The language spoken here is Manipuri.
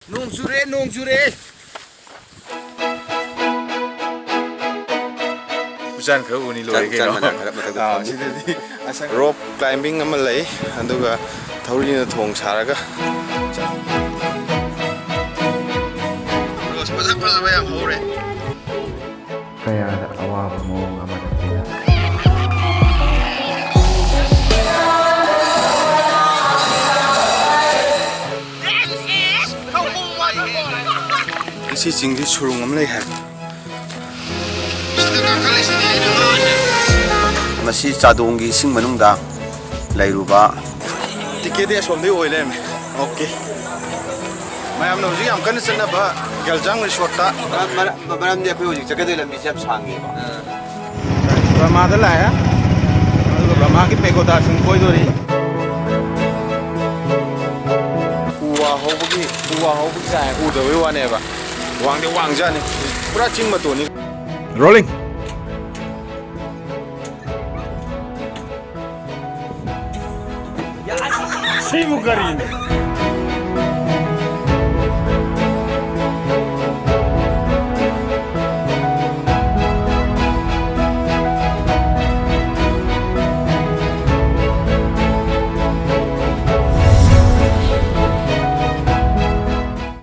Nung sure. Busan ka uni loy kay no. Sidadi rope climbing ama lay aduga thaurina thong saraga. Rose paza ba yam hore. Kaya awaba mo nga manatila. Si jingdi surung am lay ha. Masi chadonggi sing manungda lairuba Ticket ya somdi oilem. Okay. Mayam no ji am kan sanna ba galjang resort ta. maram dia phu jik jagade lambi jab sangi ba Rama da la ya. Rama ki pegoda sing koi dori. Uwa hobugi sa u da we wa ne ba. Wang de wang ja ne. Pura ching ma to ni. Rolling. Simu karin.